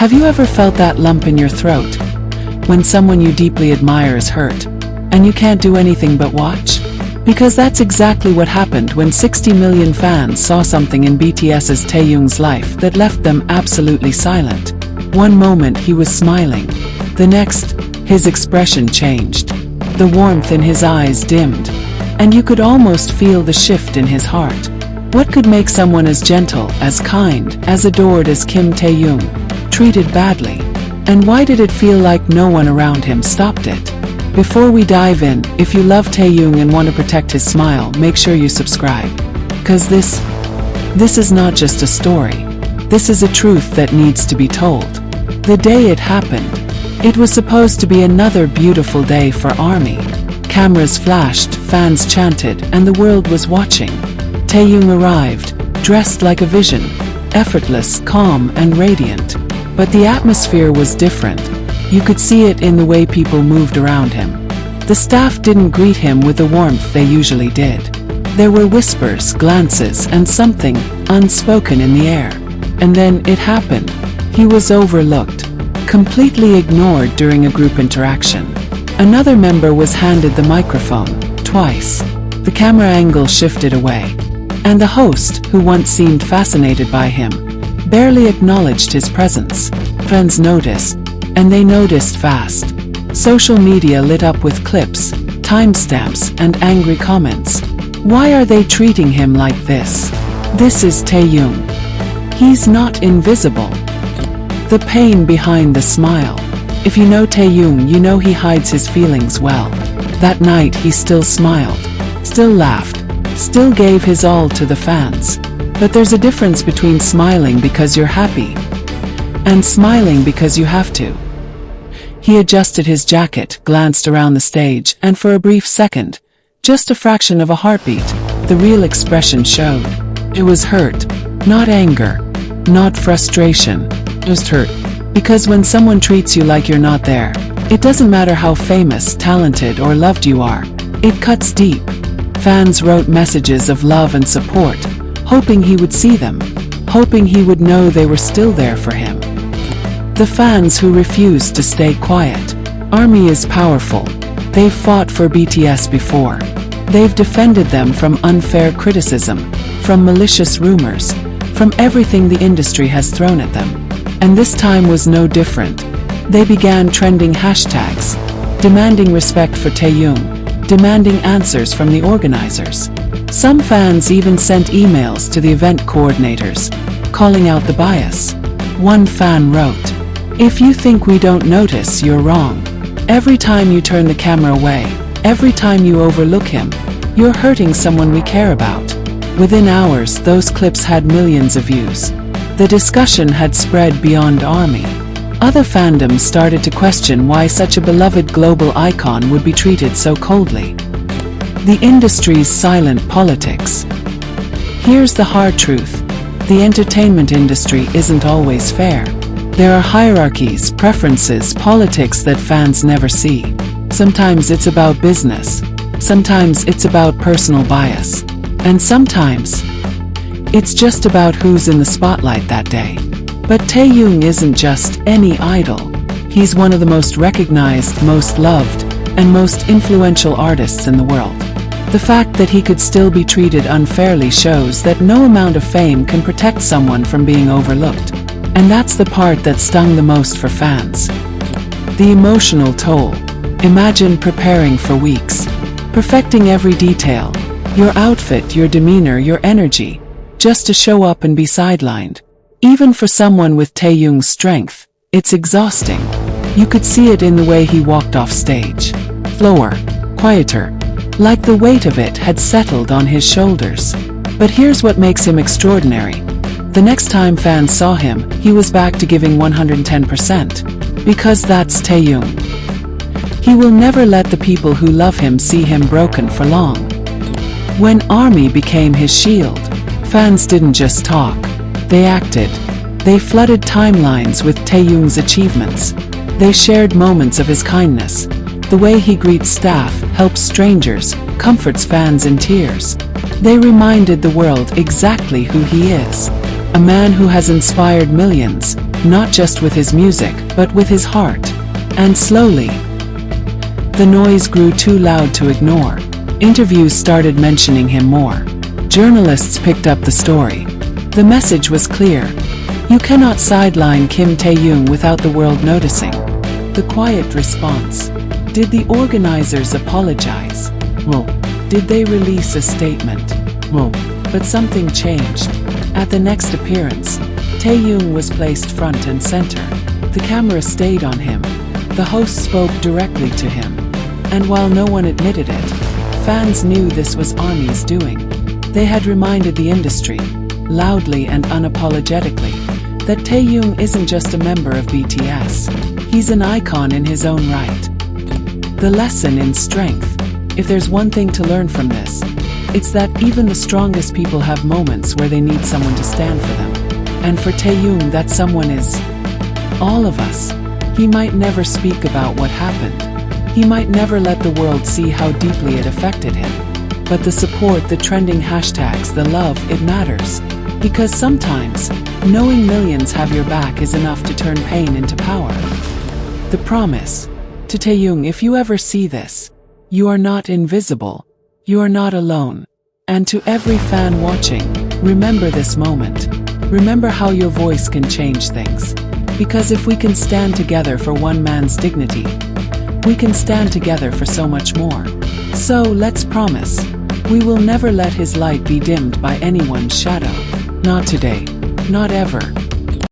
Have you ever felt that lump in your throat? When someone you deeply admire is hurt, and you can't do anything but watch? Because that's exactly what happened when 60 million fans saw something in BTS's Taehyung's life that left them absolutely silent. One moment he was smiling. The next, his expression changed. The warmth in his eyes dimmed, and you could almost feel the shift in his heart. What could make someone as gentle, as kind, as adored as Kim Taehyung treated badly? And why did it feel like no one around him stopped it? Before we dive in, if you love Taehyung and want to protect his smile, make sure you subscribe. Cause this is not just a story. This is a truth that needs to be told. The day it happened, it was supposed to be another beautiful day for ARMY. Cameras flashed, fans chanted, and the world was watching. Taehyung arrived, dressed like a vision, effortless, calm, and radiant. But the atmosphere was different. You could see it in the way people moved around him. The staff didn't greet him with the warmth they usually did. There were whispers, glances, and something unspoken in the air. And then it happened. He was overlooked, completely ignored during a group interaction. Another member was handed the microphone, twice. The camera angle shifted away. And the host, who once seemed fascinated by him, barely acknowledged his presence. Fans noticed, and they noticed fast. Social media lit up with clips, timestamps, and angry comments. Why are they treating him like this? This is Taehyung. He's not invisible. The pain behind the smile. If you know Taehyung, you know he hides his feelings well. That night he still smiled, still laughed, still gave his all to the fans. But there's a difference between smiling because you're happy and smiling because you have to. He adjusted his jacket, glanced around the stage, and for a brief second, just a fraction of a heartbeat, the real expression showed. It was hurt, not anger, not frustration, just hurt. Because when someone treats you like you're not there, it doesn't matter how famous, talented, or loved you are, it cuts deep. Fans wrote messages of love and support, hoping he would see them, hoping he would know they were still there for him. The fans who refused to stay quiet. ARMY is powerful. They've fought for BTS before. They've defended them from unfair criticism, from malicious rumors, from everything the industry has thrown at them. And this time was no different. They began trending hashtags, demanding respect for Taehyung, demanding answers from the organizers. Some fans even sent emails to the event coordinators, calling out the bias. One fan wrote, "If you think we don't notice, you're wrong. Every time you turn the camera away, every time you overlook him, you're hurting someone we care about." Within hours, those clips had millions of views. The discussion had spread beyond ARMY. Other fandoms started to question why such a beloved global icon would be treated so coldly. The industry's silent politics. Here's the hard truth. The entertainment industry isn't always fair. There are hierarchies, preferences, politics that fans never see. Sometimes it's about business. Sometimes it's about personal bias. And sometimes it's just about who's in the spotlight that day. But Taehyung isn't just any idol. He's one of the most recognized, most loved, and most influential artists in the world. The fact that he could still be treated unfairly shows that no amount of fame can protect someone from being overlooked. And that's the part that stung the most for fans. The emotional toll. Imagine preparing for weeks, perfecting every detail, your outfit, your demeanor, your energy, just to show up and be sidelined. Even for someone with Taehyung's strength, it's exhausting. You could see it in the way he walked off stage. Slower, quieter, like the weight of it had settled on his shoulders. But here's what makes him extraordinary. The next time fans saw him, he was back to giving 110%. Because that's Taehyung. He will never let the people who love him see him broken for long. When ARMY became his shield, fans didn't just talk. They acted. They flooded timelines with Taehyung's achievements. They shared moments of his kindness. The way he greets staff, helps strangers, comforts fans in tears. They reminded the world exactly who he is. A man who has inspired millions, not just with his music, but with his heart. And slowly, the noise grew too loud to ignore. Interviews started mentioning him more. Journalists picked up the story. The message was clear. You cannot sideline Kim Taehyung without the world noticing. The quiet response. Did the organizers apologize? No. Did they release a statement? No. But something changed. At the next appearance, Taehyung was placed front and center. The camera stayed on him. The host spoke directly to him. And while no one admitted it, fans knew this was ARMY's doing. They had reminded the industry, loudly and unapologetically, that Taehyung isn't just a member of BTS. He's an icon in his own right. The lesson in strength. If there's one thing to learn from this, it's that even the strongest people have moments where they need someone to stand for them. And for Taehyung, that someone is all of us. He might never speak about what happened. He might never let the world see how deeply it affected him. But the support, the trending hashtags, the love, it matters. Because sometimes, knowing millions have your back is enough to turn pain into power. The promise. To Taehyung, if you ever see this, you are not invisible. You are not alone. And to every fan watching, remember this moment. Remember how your voice can change things. Because if we can stand together for one man's dignity, we can stand together for so much more. So let's promise, we will never let his light be dimmed by anyone's shadow. Not today. Not ever.